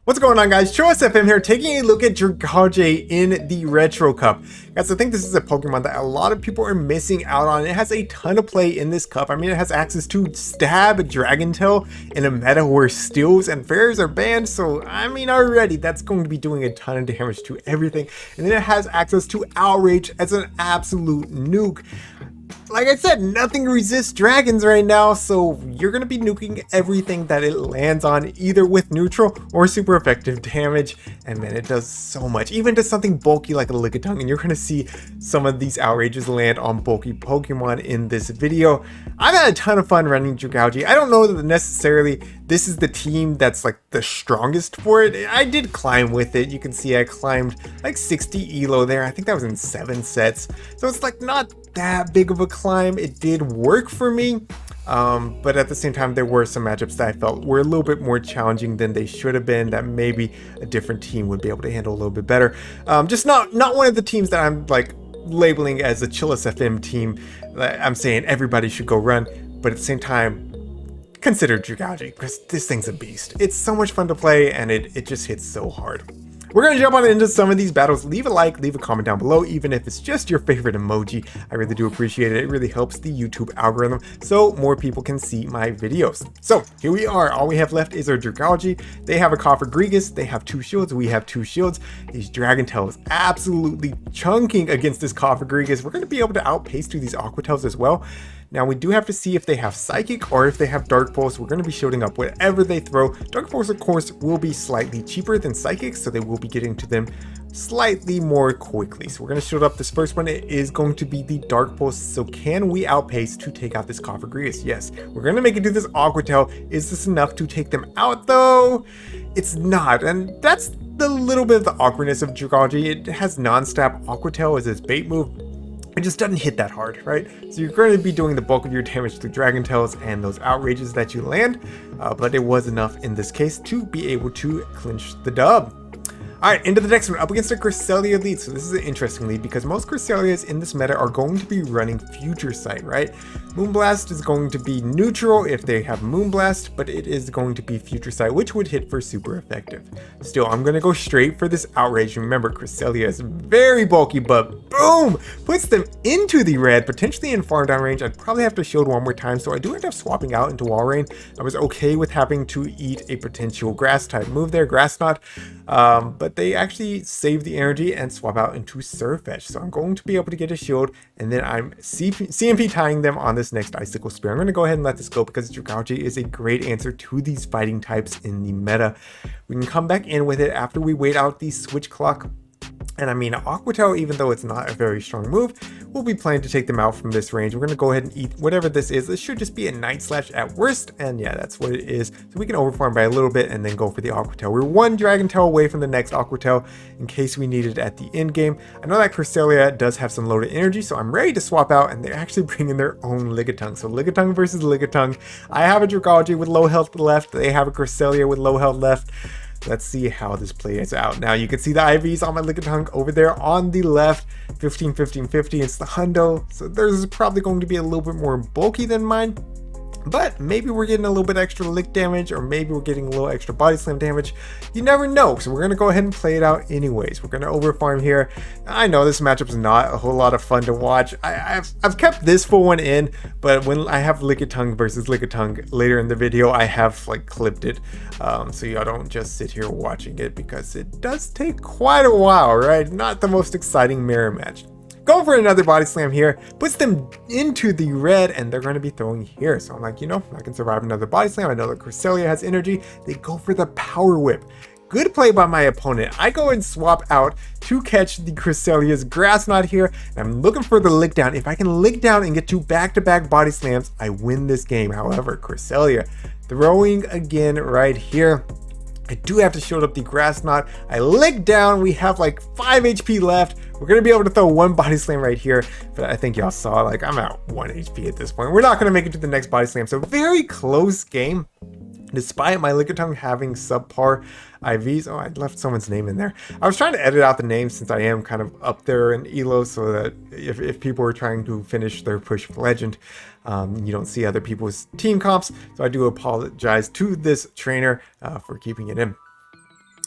What's going on, guys? ChillisFM here, taking a look at Dragalge in the Retro Cup. Guys, I think this is a Pokemon that a lot of people are missing out on. It has a ton of play in this cup. I mean, it has access to Stab, Dragon Tail in a meta where Steals and Fairs are banned. So, I mean, already that's going to be doing a ton of damage to everything. And then it has access to Outrage as an absolute nuke. Like I said, nothing resists dragons right now, so you're going to be nuking everything that it lands on, either with neutral or super effective damage. And man, it does so much, even to something bulky like a Lickitung, and you're going to see some of these outrages land on bulky Pokemon in this video. I've had a ton of fun running Dragalge. I don't know that necessarily this is the team that's like the strongest for it. I did climb with it. You can see I climbed like 60 elo there. I think that was in 7 sets. So it's like not that big of a climb. It did work for me, but at the same time there were some matchups that I felt were a little bit more challenging than they should have been, that maybe a different team would be able to handle a little bit better. Just not one of the teams that I'm like labeling as a ChillisFM team. I'm saying everybody should go run, but at the same time consider Dragalge, because this thing's a beast. It's so much fun to play, and it just hits so hard. We're going to jump on into some of these battles. Leave a like, leave a comment down below, even if it's just your favorite emoji. I really do appreciate it. It really helps the YouTube algorithm so more people can see my videos. So here we are. All we have left is our Dragalge. They have a Cofagrigus. They have 2 shields. We have 2 shields. These Dragon Tails absolutely chunking against this Cofagrigus. We're going to be able to outpace through these Aqua Tails as well. Now we do have to see if they have Psychic or if they have Dark Pulse. We're going to be shielding up whatever they throw. Dark Pulse, of course, will be slightly cheaper than Psychic, so they will be getting to them slightly more quickly. So we're going to shield up this first one. It is going to be the Dark Pulse. So can we outpace to take out this Cofagrigus? Yes. We're going to make it do this Aqua Tail. Is this enough to take them out, though? It's not, and that's the little bit of the awkwardness of Dragalge. It has non-stab Aqua Tail as its bait move. It just doesn't hit that hard, right? So you're going to be doing the bulk of your damage through Dragon Tails and those outrages that you land, but it was enough in this case to be able to clinch the dub. Alright, into the next one, up against a Cresselia lead. So this is an interesting lead because most Cresselias in this meta are going to be running Future Sight, right? Moonblast is going to be neutral if they have Moonblast, but it is going to be Future Sight, which would hit for super effective. Still, I'm going to go straight for this Outrage. Remember, Cresselia is very bulky, but boom! Puts them into the red, potentially in farm down range. I'd probably have to shield one more time, so I do end up swapping out into Wall Rain. I was okay with having to eat a potential Grass type move there, Grass Knot, but they actually save the energy and swap out into Surfetch. So I'm going to be able to get a shield, and then I'm CMP tying them on this next Icicle Spear. I'm going to go ahead and let this go because Dragalge is a great answer to these fighting types in the meta. We can come back in with it after we wait out the switch clock. And I mean, Aqua Tail, even though it's not a very strong move, we'll be planning to take them out from this range. We're going to go ahead and eat whatever this is. This should just be a Night Slash at worst. And yeah, that's what it is. So we can overfarm by a little bit and then go for the Aqua Tail. We're 1 Dragon Tail away from the next Aqua Tail in case we need it at the end game. I know that Cresselia does have some loaded energy, so I'm ready to swap out, and they're actually bringing their own Lickitung. So Lickitung versus Lickitung. I have a Dragalge with low health left. They have a Cresselia with low health left. Let's see how this plays out. Now you can see the IVs on my Lickitung over there on the left. 15, 15, 50. It's the Hundo. So there's probably going to be a little bit more bulky than mine. But maybe we're getting a little bit extra lick damage, or maybe we're getting a little extra body slam damage. You never know. So we're going to go ahead and play it out anyways. We're going to overfarm here. I know this matchup's not a whole lot of fun to watch. I've kept this full one in, but when I have Lickitung versus Lickitung later in the video, I have like clipped it. So y'all don't just sit here watching it, because it does take quite a while, right? Not the most exciting mirror match. Going for another body slam here, puts them into the red, and they're going to be throwing here. So I'm like, you know, I can survive another body slam. I know that Cresselia has energy. They go for the Power Whip. Good play by my opponent. I go and swap out to catch the Cresselia's Grass Knot here, and I'm looking for the lick down. If I can lick down and get 2 back-to-back body slams, I win this game. However, Cresselia throwing again right here. I do have to shield up the Grass Knot. I lick down. We have like 5 HP left. We're going to be able to throw 1 body slam right here. But I think y'all saw, like, I'm at 1 HP at this point. We're not going to make it to the next body slam. So very close game. Despite my Lickitung having subpar IVs. Oh, I left someone's name in there. I was trying to edit out the name since I am kind of up there in Elo, so that if people are trying to finish their push for Legend, you don't see other people's team comps. So I do apologize to this trainer for keeping it in.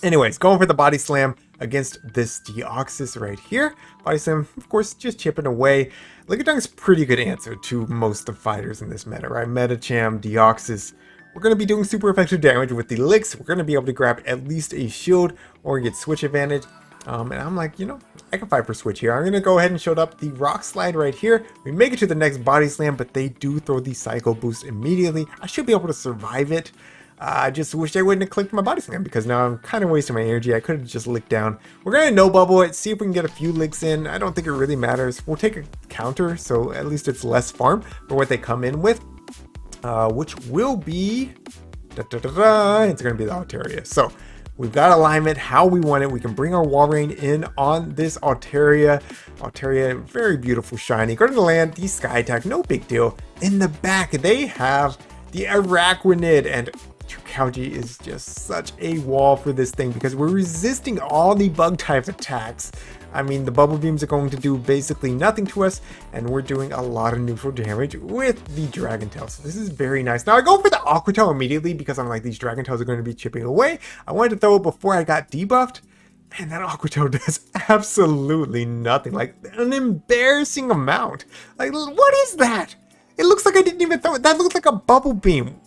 Anyways, going for the body slam against this Deoxys right here. Body slam, of course, just chipping away. Lickitung pretty good answer to most of fighters in this meta, right? Metacham, Deoxys. We're going to be doing super effective damage with the licks. We're going to be able to grab at least a shield or get switch advantage. And I'm like, you know, I can fight for switch here. I'm going to go ahead and show up the rock slide right here. We make it to the next body slam, but they do throw the cycle boost immediately. I should be able to survive it. I just wish I wouldn't have clicked my body slam because now I'm kind of wasting my energy. I could have just licked down. We're going to no bubble it, see if we can get a few licks in. I don't think it really matters. We'll take a counter, so at least it's less farm for what they come in with. Which will be, it's going to be the Altaria. So we've got alignment how we want it. We can bring our Walrein in on this Altaria. Altaria, very beautiful, shiny. Go to the land, the Sky Attack, no big deal. In the back, they have the Araquanid, and Dragalge is just such a wall for this thing because we're resisting all the bug type attacks. I mean, the bubble beams are going to do basically nothing to us, and we're doing a lot of neutral damage with the Dragon Tail. So this is very nice. Now I go for the Aqua Tail immediately because I'm like, these Dragon Tails are going to be chipping away. I wanted to throw it before I got debuffed. Man, that Aqua Tail does absolutely nothing. Like, an embarrassing amount. Like, what is that? It looks like I didn't even throw it. That looked like a bubble beam.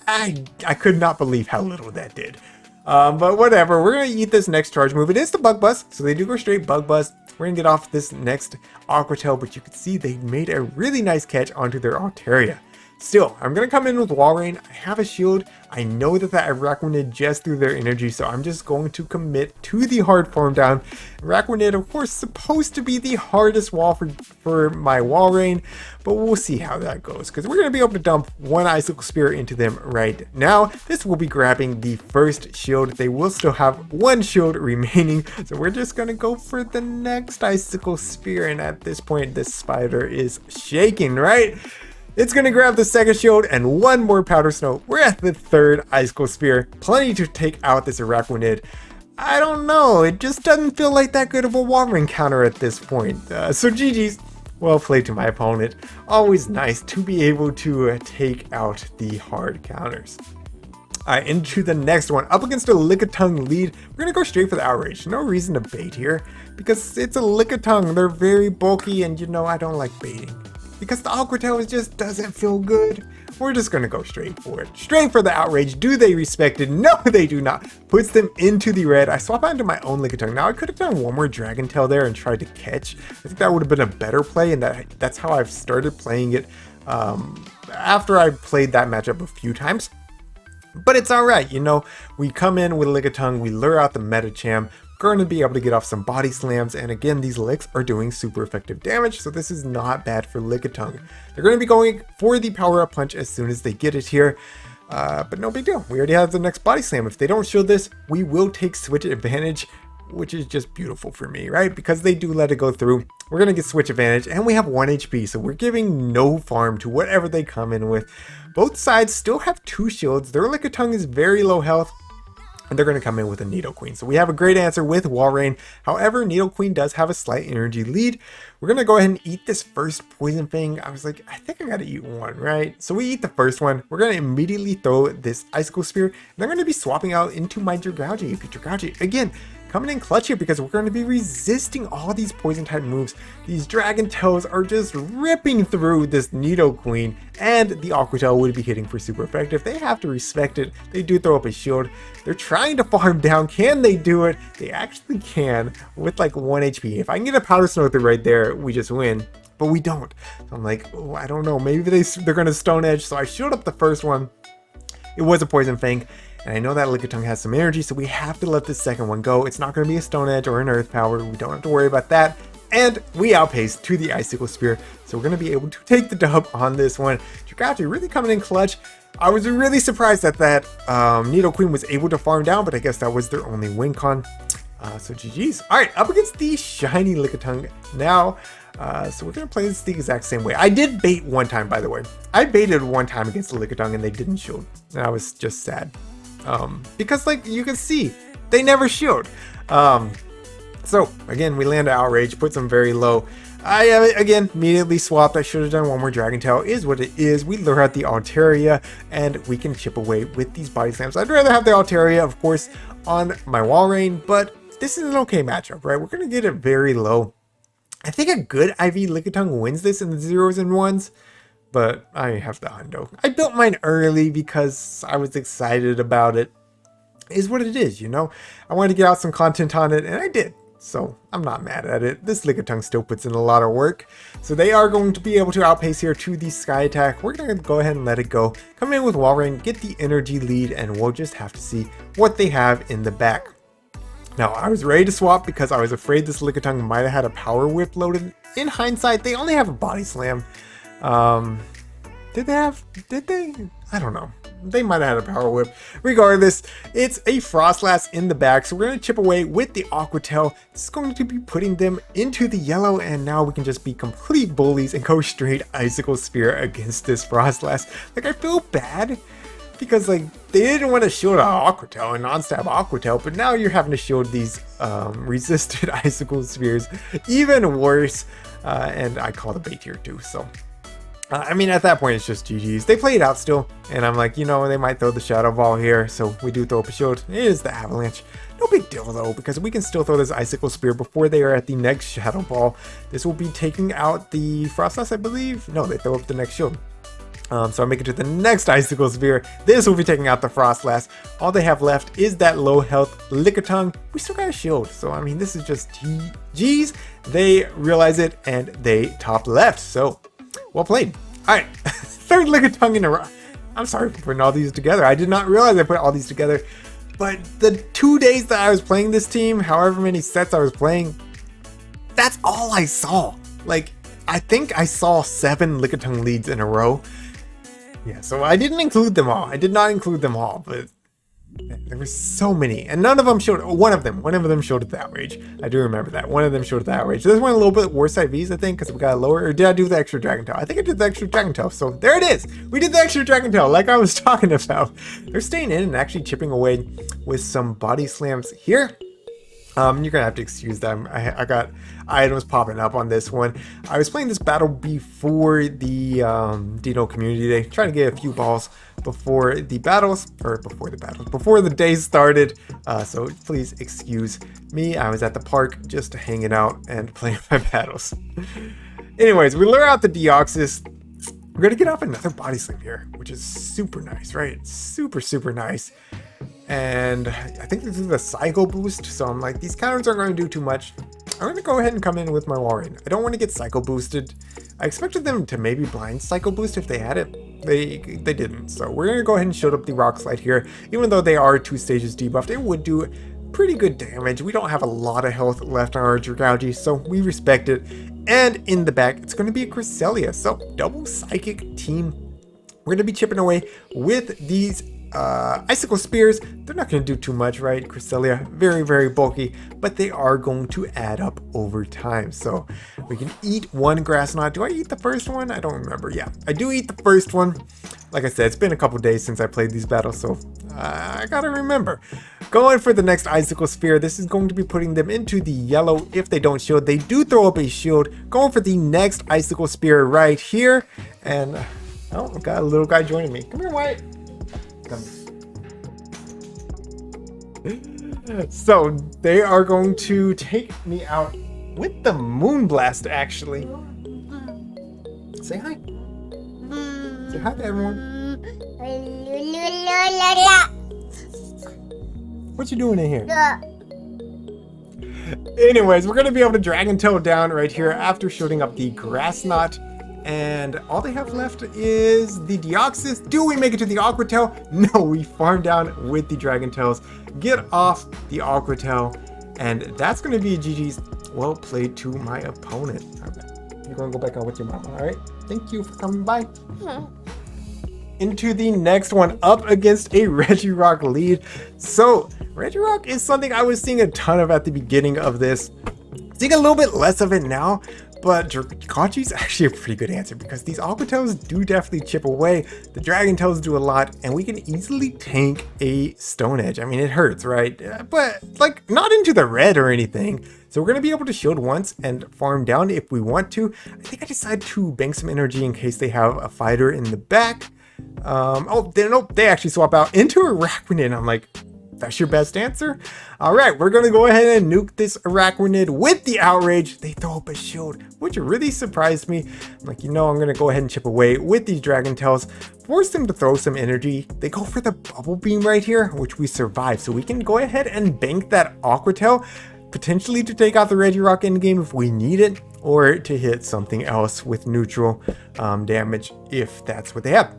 I could not believe how little that did. But whatever, we're going to eat this next charge move. It is the Bug Buzz, so they do go straight Bug Buzz. We're going to get off this next Aqua Tail, but you can see they made a really nice catch onto their Altaria. Still, I'm going to come in with Walrein. I have a shield. I know that Araquanid just threw their energy, so I'm just going to commit to the hard farm down. Araquanid, of course, supposed to be the hardest wall for my Walrein, but we'll see how that goes, because we're going to be able to dump one Icicle Spear into them right now. This will be grabbing the first shield. They will still have one shield remaining, so we're just going to go for the next Icicle Spear, and at this point, this spider is shaking, right? It's going to grab the second shield and one more Powder Snow. We're at the third Icicle Spear. Plenty to take out this Araquanid. I don't know. It just doesn't feel like that good of a Walrein counter at this point. So GG's. Well played to my opponent. Always nice to be able to take out the hard counters. Alright, into the next one. Up against a Lickitung lead. We're going to go straight for the Outrage. No reason to bait here because it's a Lickitung. They're very bulky and you know I don't like baiting. Because the Aqua Tail just doesn't feel good. We're just going to go straight for it. Straight for the Outrage. Do they respect it? No, they do not. Puts them into the red. I swap onto my own Lickitung. Now, I could have done one more Dragon Tail there and tried to catch. I think that would have been a better play, and that's how I've started playing it after I played that matchup a few times. But it's alright, you know. We come in with Lickitung. We lure out the Metacham. Going to be able to get off some body slams, and again these licks are doing super effective damage, so this is not bad for Lickitung. They're going to be going for the power up punch as soon as they get it here, but no big deal. We already have the next body slam. If they don't shield this, we will take switch advantage, which is just beautiful for me, right? Because they do let it go through. We're going to get switch advantage, and we have 1 HP, so we're giving no farm to whatever they come in with. Both sides still have 2 shields. Their Lickitung is very low health, and they're going to come in with a Nidoqueen. So we have a great answer with Walrein. However, Nidoqueen does have a slight energy lead. We're going to go ahead and eat this first Poison Fang. I was like, I think I got to eat one, right? So we eat the first one. We're going to immediately throw this Icicle Spear. And I'm going to be swapping out into my Dragalge. Dragalge, again, coming in clutch here because we're going to be resisting all these poison type moves. These Dragon Tails are just ripping through this Nidoqueen, and the Aqua Tail would be hitting for super effective. They have to respect it. They do throw up a shield. They're trying to farm down. Can they do it? They actually can with like 1 HP. If I can get a Powder Snow through right there, we just win. But we don't. So I'm like, oh, I don't know. Maybe they're going to Stone Edge. So I shielded up the first one. It was a Poison Fang. And I know that Lickitung has some energy, so we have to let this second one go. It's not going to be a Stone Edge or an Earth Power. We don't have to worry about that. And we outpaced to the Icicle Spear, so we're going to be able to take the dub on this one. Dragalge really coming in clutch. I was really surprised that Nidoqueen was able to farm down, but I guess that was their only win con. So GG's. Alright, up against the shiny Lickitung now. So we're going to play this the exact same way. I did bait one time, by the way. I baited one time against the Lickitung and they didn't shield. And I was just sad. Because like you can see, they never shield. So again, we land an Outrage, puts them very low. I again immediately swapped. I should have done one more Dragon Tail. Is what it is. We lure out the Altaria and we can chip away with these body slams. I'd rather have the Altaria, of course, on my Walrein, but this is an okay matchup, right? We're gonna get it very low. I think a good IV Lickitung wins this in the 0s and 1s, but I have the Hundo. I built mine early because I was excited about it. Is what it is, you know? I wanted to get out some content on it, and I did. So I'm not mad at it. This Lickitung still puts in a lot of work. So they are going to be able to outpace here to the Sky Attack. We're going to go ahead and let it go. Come in with Walrein, get the energy lead, and we'll just have to see what they have in the back. Now, I was ready to swap because I was afraid this Lickitung might have had a Power Whip loaded. In hindsight, they only have a Body Slam. Did they? I don't know. They might have had a Power Whip. Regardless, it's a Frostlass in the back, so we're going to chip away with the Aqua Tail. This is going to be putting them into the yellow, and now we can just be complete bullies and go straight Icicle Spear against this Frostlass. Like, I feel bad because, like, they didn't want to shield an Aqua Tail and non-stab Aqua Tail, but now you're having to shield these resisted Icicle Spears. Even worse, and I call the bait here too, so... I mean, at that point, it's just GG's. They play it out still, and I'm like, you know, they might throw the Shadow Ball here, so we do throw up a shield. It is the Avalanche. No big deal, though, because we can still throw this Icicle Spear before they are at the next Shadow Ball. This will be taking out the Frostlass, I believe. No, they throw up the next shield. So I make it to the next Icicle Spear. This will be taking out the Frostlass. All they have left is that low health Lickitung. We still got a shield, so I mean, this is just GG's. They realize it, and they top left, so... well played. Alright, third Lickitung in a row. I'm sorry for putting all these together. I did not realize I put all these together. But the 2 days that I was playing this team, however many sets I was playing, that's all I saw. Like, I think I saw 7 Lickitung leads in a row. Yeah, so I didn't include them all. I did not include them all, but there were so many, and none of them showed. One of them showed the Outrage. I do remember that. One of them showed the Outrage. This one a little bit worse IVs, I think, because we got a lower. Or did I do the extra Dragon Tail? I think I did the extra Dragon Tail. So there it is. We did the extra Dragon Tail, like I was talking about. They're staying in and actually chipping away with some body slams here. You're gonna have to excuse them. I got items popping up on this one. I was playing this battle before the Dino Community Day, trying to get a few balls before the day started. So please excuse me. I was at the park just hanging out and playing my battles. Anyways, we lure out the Deoxys. We're gonna get off another body slam here, which is super nice, right? Super nice. And I think this is a Psycho Boost, so I'm like, these counters aren't going to do too much. I'm going to go ahead and come in with my Walrein. I don't want to get Psycho Boosted. I expected them to maybe blind Psycho Boost if they had it. They didn't, so we're going to go ahead and shield up the Rock Slide here. Even though they are 2 stages debuffed, it would do pretty good damage. We don't have a lot of health left on our Dragalge, so we respect it. And in the back, it's going to be a Cresselia, so double Psychic team. We're going to be chipping away with these Icicle Spears. They're not going to do too much, right? Cresselia, very bulky, but they are going to add up over time. So we can eat one Grass Knot. Do I eat the first one? I don't remember. Yeah, I do eat the first one. Like I said, it's been a couple days since I played these battles, so I gotta remember. Going for the next Icicle Spear. This is going to be putting them into the yellow if they don't shield. They do throw up a shield. Going for the next Icicle Spear right here. And, oh, got a little guy joining me. Come here, White. So they are going to take me out with the Moonblast, actually. Say hi. Say hi to everyone. What you doing in here? Anyways, we're going to be able to Dragon Tail down right here after shooting up the Grass Knot. And all they have left is the Deoxys. Do we make it to the Aqua Tail? No, we farm down with the Dragon Tails. Get off the Aqua Tail. And that's going to be a GG's. Well played to my opponent. You're going to go back on with your mama, all right? Thank you for coming by. Into the next one, up against a Regirock lead. So, Regirock is something I was seeing a ton of at the beginning of this. Seeing a little bit less of it now. But Dragalge is actually a pretty good answer because these Aqua Tails do definitely chip away. The Dragon Tails do a lot, and we can easily tank a Stone Edge. I mean, it hurts, right? But like not into the red or anything. So we're going to be able to shield once and farm down if we want to. I think I decided to bank some energy in case they have a fighter in the back. Nope, they actually swap out into a Araquanid. I'm like, that's your best answer? All right, we're going to go ahead and nuke this Araquanid with the Outrage. They throw up a shield, which really surprised me. I'm like, I'm going to go ahead and chip away with these Dragon Tails, force them to throw some energy. They go for the Bubble Beam right here, which we survive. So we can go ahead and bank that Aqua Tail, potentially to take out the Regirock endgame if we need it, or to hit something else with neutral damage if that's what they have.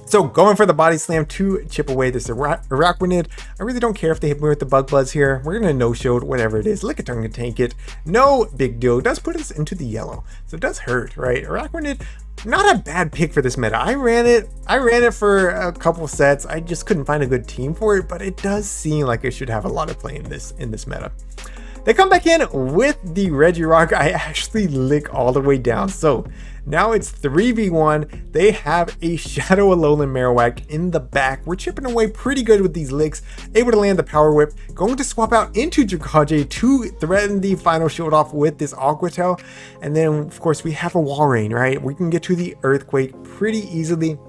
So going for the body slam to chip away this Araquanid. I really don't care if they hit me with the Bug Buzz here. We're going to no-shield whatever it is. Lickitung can tank it. No big deal. It does put us into the yellow. So it does hurt, right? Araquanid, not a bad pick for this meta. I ran it for a couple sets. I just couldn't find a good team for it, but it does seem like it should have a lot of play in this meta. They come back in with the Regirock. I actually lick all the way down. So now it's 3v1. They have a Shadow Alolan Marowak in the back. We're chipping away pretty good with these licks. Able to land the Power Whip. Going to swap out into Dragalge to threaten the final shield off with this Aqua Tail. And then, of course, we have a Walrein, right? We can get to the Earthquake pretty easily.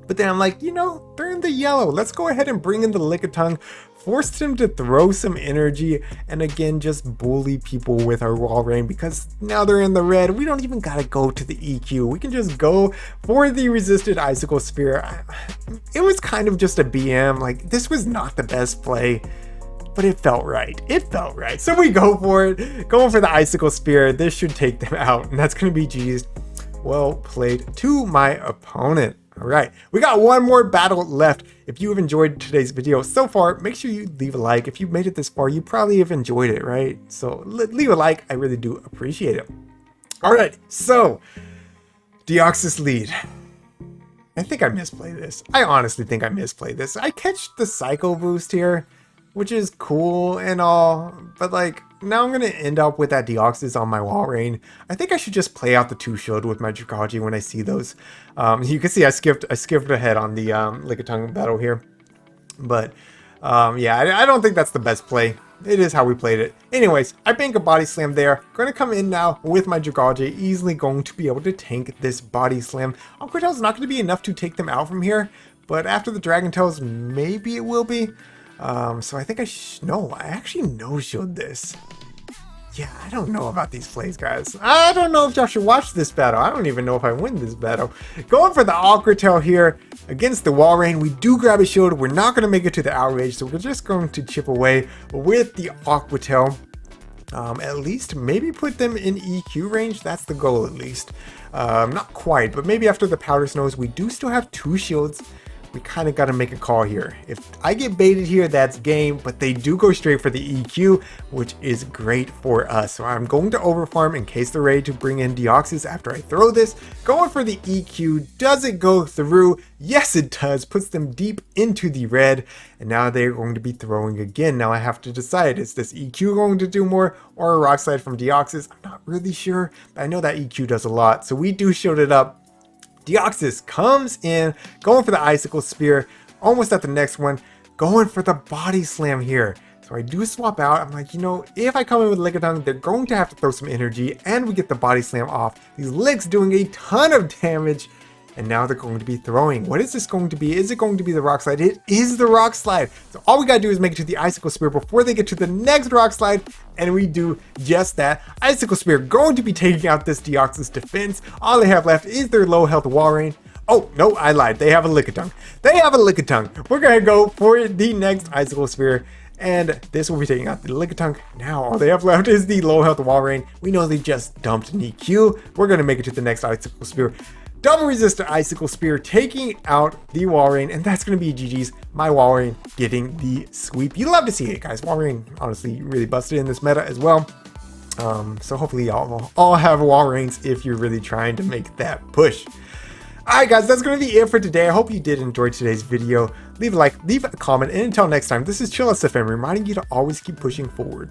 But then I'm like, they're in the yellow. Let's go ahead and bring in the Lickitung. Forced him to throw some energy and again just bully people with our Walrein because now they're in the red. We don't even gotta go to the EQ. We can just go for the resisted Icicle Spear. It was kind of just a BM. Like, this was not the best play, but it felt right. It felt right. So we go for it. Going for the Icicle Spear. This should take them out, and that's gonna be GG's. Well played to my opponent. All right, we got one more battle left. If you have enjoyed today's video so far, make sure you leave a like. If you've made it this far, you probably have enjoyed it, right? So leave a like. I really do appreciate it. All right, so Deoxys lead. I think I misplayed this. I honestly think I misplayed this. I catch the Psycho Boost here, which is cool and all, but like, now I'm going to end up with that Deoxys on my Walrein. I think I should just play out the 2-shield with my Dragalge when I see those. You can see I skipped ahead on the Lickitung battle here. But yeah, I don't think that's the best play. It is how we played it. Anyways, I bank a body slam there. Going to come in now with my Dragalge, easily going to be able to tank this body slam. Aqua Tail's not going to be enough to take them out from here, but after the Dragon Tails, maybe it will be. So I think I actually no-shield this. Yeah, I don't know about these plays, guys. I don't know if y'all should watch this battle. I don't even know if I win this battle. Going for the Aqua Tail here against the Walrein. We do grab a shield. We're not going to make it to the Outrage, so we're just going to chip away with the Aqua Tail. At least maybe put them in EQ range. That's the goal, at least. Not quite, but maybe after the Powder Snows, we do still have 2 shields. We kind of got to make a call here. If I get baited here, that's game, but they do go straight for the EQ, which is great for us. So I'm going to overfarm in case they're ready to bring in Deoxys after I throw this. Going for the EQ. Does it go through? Yes, it does. Puts them deep into the red, and now they're going to be throwing again. Now I have to decide, is this EQ going to do more or a Rock Slide from Deoxys? I'm not really sure, but I know that EQ does a lot. So we do shield it up. Deoxys comes in, going for the Icicle Spear, almost at the next one, going for the Body Slam here. So I do swap out. I'm like, if I come in with Lickitung, they're going to have to throw some energy, and we get the Body Slam off. These licks doing a ton of damage, and now they're going to be throwing. What is this going to be? Is it going to be the Rock Slide? It is the Rock Slide. So all we gotta do is make it to the Icicle Spear before they get to the next Rock Slide, and we do just that. Icicle Spear going to be taking out this Deoxys defense. All they have left is their low health Walrein. Oh, no, I lied. They have a Lickitung. They have a Lickitung. We're gonna go for the next Icicle Spear, and this will be taking out the Lickitung. Now all they have left is the low health Walrein. We know they just dumped an EQ. We're gonna make it to the next Icicle Spear. Double resistant Icicle Spear taking out the Walrein, and that's going to be GG's. My Walrein getting the sweep. You love to see it, guys. Walrein honestly really busted in this meta as well. So hopefully y'all all have Walreins if you're really trying to make that push. Alright guys, that's going to be it for today. I hope you did enjoy today's video. Leave a like, leave a comment, and until next time, this is ChillisFM reminding you to always keep pushing forward.